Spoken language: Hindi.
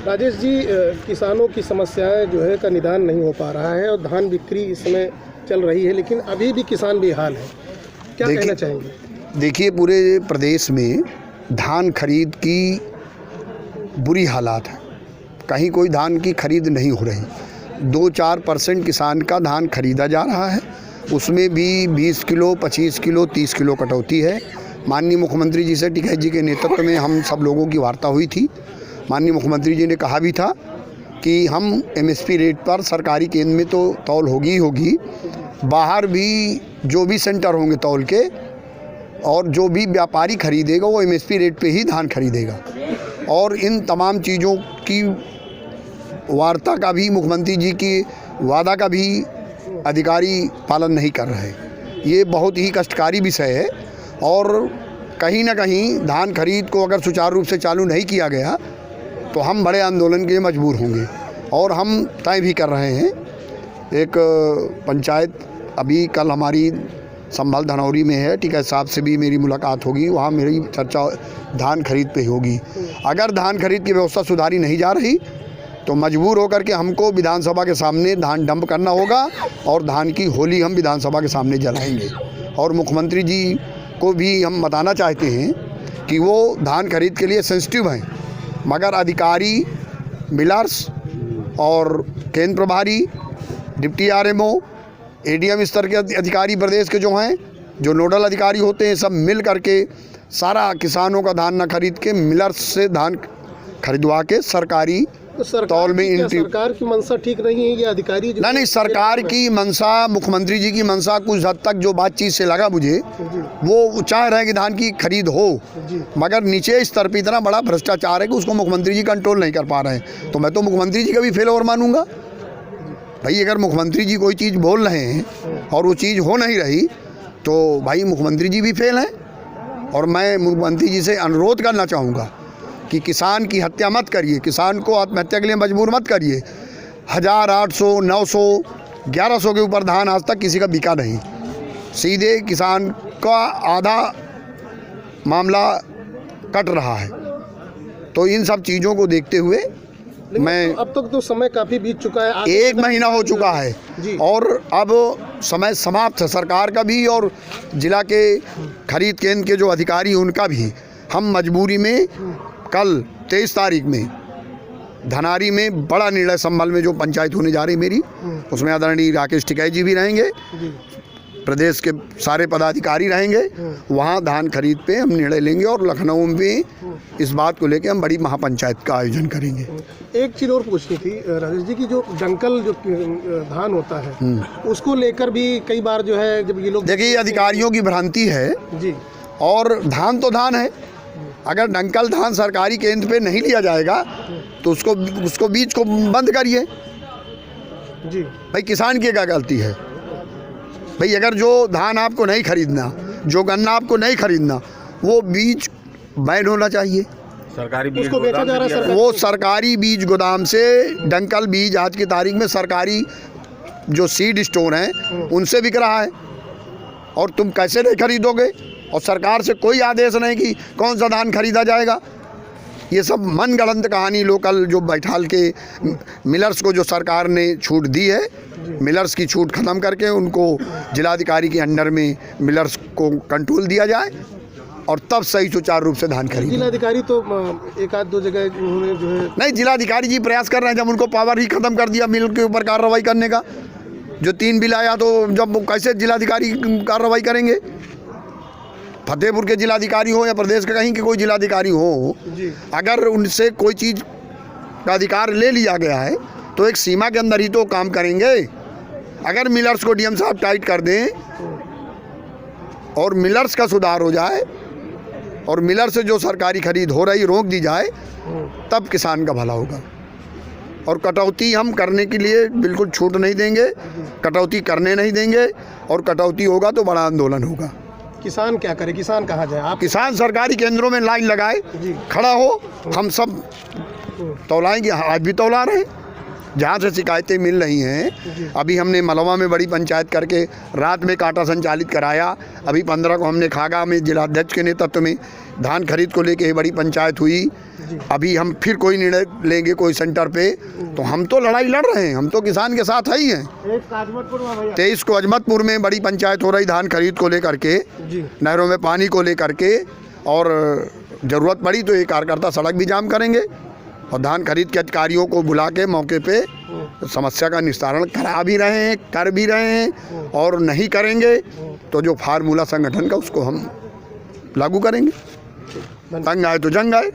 राजेश जी, किसानों की समस्याएं जो है का निदान नहीं हो पा रहा है और धान बिक्री इस समय चल रही है, लेकिन अभी भी किसान बेहाल है। क्या कहना चाहेंगे? देखिए, पूरे प्रदेश में धान खरीद की बुरी हालात है। कहीं कोई धान की खरीद नहीं हो रही। 2-4% किसान का धान खरीदा जा रहा है, उसमें भी 20 किलो, 25 किलो, 30 किलो कटौती है। माननीय मुख्यमंत्री जी से टिकैत जी के नेतृत्व में हम सब लोगों की वार्ता हुई थी। माननीय मुख्यमंत्री जी ने कहा भी था कि हम MSP रेट पर सरकारी केंद्र में तो तौल होगी ही होगी, बाहर भी जो भी सेंटर होंगे तौल के, और जो भी व्यापारी खरीदेगा वो MSP रेट पे ही धान खरीदेगा। और इन तमाम चीज़ों की वार्ता का भी, मुख्यमंत्री जी की वादा का भी अधिकारी पालन नहीं कर रहे। ये बहुत ही कष्टकारी विषय है और कहीं ना कहीं धान खरीद को अगर सुचारू रूप से चालू नहीं किया गया तो हम बड़े आंदोलन के लिए मजबूर होंगे। और हम तय भी कर रहे हैं। एक पंचायत अभी कल हमारी संभल धनौरी में है, टिकैत साहब से भी मेरी मुलाकात होगी, वहाँ मेरी चर्चा धान खरीद पे होगी। अगर धान खरीद की व्यवस्था सुधारी नहीं जा रही तो मजबूर होकर के हमको विधानसभा के सामने धान डंप करना होगा और धान की होली हम विधानसभा के सामने जलाएंगे। और मुख्यमंत्री जी को भी हम बताना चाहते हैं कि वो धान खरीद के लिए सेंसिटिव हैं, मगर अधिकारी, मिलर्स और केंद्र प्रभारी, डिप्टी RMO, ADM स्तर के अधिकारी प्रदेश के जो हैं, जो नोडल अधिकारी होते हैं, सब मिल करके सारा किसानों का धान न खरीद के मिलर्स से धान खरीदवा के सरकारी तौल में सरकार की मंशा ठीक नहीं है, ये अधिकारी नहीं, सरकार की मंशा, मुख्यमंत्री जी की मंशा कुछ हद तक जो बातचीत से लगा मुझे, वो चाह रहे हैं कि धान की खरीद हो, मगर नीचे स्तर पर इतना बड़ा भ्रष्टाचार है कि उसको मुख्यमंत्री जी कंट्रोल नहीं कर पा रहे हैं। तो मैं तो मुख्यमंत्री जी का भी फेल ओवर मानूंगा। भाई, अगर मुख्यमंत्री जी कोई चीज़ बोल रहे हैं और वो चीज़ हो नहीं रही तो भाई मुख्यमंत्री जी भी फेल हैं। और मैं मुख्यमंत्री जी से अनुरोध करना चाहूँगा कि किसान की हत्या मत करिए, किसान को आत्महत्या के लिए मजबूर मत करिए। 1000, 800, 900, 1100 के ऊपर धान आज तक किसी का बिका नहीं। सीधे किसान का आधा मामला कट रहा है। तो इन सब चीज़ों को देखते हुए मैं, अब तक तो समय काफ़ी बीत चुका है, 1 महीना हो चुका है और अब समय समाप्त है सरकार का भी और जिला के खरीद केंद्र के जो अधिकारी उनका भी। हम मजबूरी में कल 23 तारीख में धनारी में बड़ा निर्णय, संभल में जो पंचायत होने जा रही मेरी, उसमें आदरणीय राकेश टिकैत जी भी रहेंगे, प्रदेश के सारे पदाधिकारी रहेंगे। वहाँ धान खरीद पे हम निर्णय लेंगे और लखनऊ में इस बात को लेकर हम बड़ी महापंचायत का आयोजन करेंगे। एक चीज़ और पूछनी थी राजेश जी की, जो डंकल जो धान होता है उसको लेकर भी कई बार जो है, जब ये लोग, देखिए, अधिकारियों की भ्रांति है जी, और धान तो धान है। अगर डंकल धान सरकारी केंद्र पे नहीं लिया जाएगा तो उसको बीज को बंद करिए जी। भाई, किसान की क्या गलती है? भाई, अगर जो धान आपको नहीं खरीदना, जो गन्ना आपको नहीं खरीदना, वो बीज बैन होना चाहिए। सरकारी बीज उसको बेचा जा रहा है, वो सरकारी बीज गोदाम से डंकल बीज आज की तारीख में सरकारी जो सीड स्टोर हैं उनसे बिक रहा है। और तुम कैसे नहीं खरीदोगे? और सरकार से कोई आदेश नहीं कि कौन सा धान खरीदा जाएगा। ये सब मनगढ़ंत कहानी। लोकल जो बैठाल के मिलर्स को जो सरकार ने छूट दी है, मिलर्स की छूट ख़त्म करके उनको जिलाधिकारी के अंडर में मिलर्स को कंट्रोल दिया जाए और तब सही सुचारू रूप से धान खरीदे। जिलाधिकारी तो 1-2 जगह उन्होंने जो है, नहीं, जिलाधिकारी जी प्रयास कर रहे हैं। जब उनको पावर ही ख़त्म कर दिया मिल के ऊपर कार्रवाई करने का, जो 3 बिल आया, तो जब कैसे जिलाधिकारी कार्रवाई करेंगे? फतेहपुर के जिलाधिकारी हो या प्रदेश के कहीं के कोई जिलाधिकारी हो, अगर उनसे कोई चीज़ का अधिकार ले लिया गया है तो एक सीमा के अंदर ही तो काम करेंगे। अगर मिलर्स को DM साहब टाइट कर दें और मिलर्स का सुधार हो जाए और मिलर से जो सरकारी खरीद हो रही रोक दी जाए, तब किसान का भला होगा। और कटौती हम करने के लिए बिल्कुल छूट नहीं देंगे, कटौती करने नहीं देंगे, और कटौती होगा तो बड़ा आंदोलन होगा। किसान क्या करे? किसान कहाँ जाए? आप किसान सरकारी केंद्रों में लाइन लगाए, खड़ा हो, हम सब तौलाएंगे। आज भी तौला रहे हैं। जहाँ से शिकायतें मिल रही हैं, अभी हमने मलवा में बड़ी पंचायत करके रात में कांटा संचालित कराया। अभी 15 को हमने खागा में जिलाध्यक्ष के नेतृत्व में धान खरीद को लेके बड़ी पंचायत हुई। अभी हम फिर कोई निर्णय लेंगे कोई सेंटर पे, तो हम तो लड़ाई लड़ रहे हैं, हम तो किसान के साथ ही हैं। 23 को अजमतपुर में बड़ी पंचायत हो रही धान खरीद को लेकर के, नहरों में पानी को लेकर के, और ज़रूरत पड़ी तो ये कार्यकर्ता सड़क भी जाम करेंगे और धान खरीद के अधिकारियों को बुला के मौके पे समस्या का निस्तारण करा भी रहे हैं, कर भी रहे हैं, और नहीं करेंगे तो जो फार्मूला संगठन का उसको हम लागू करेंगे। तंग आए तो जंग आए।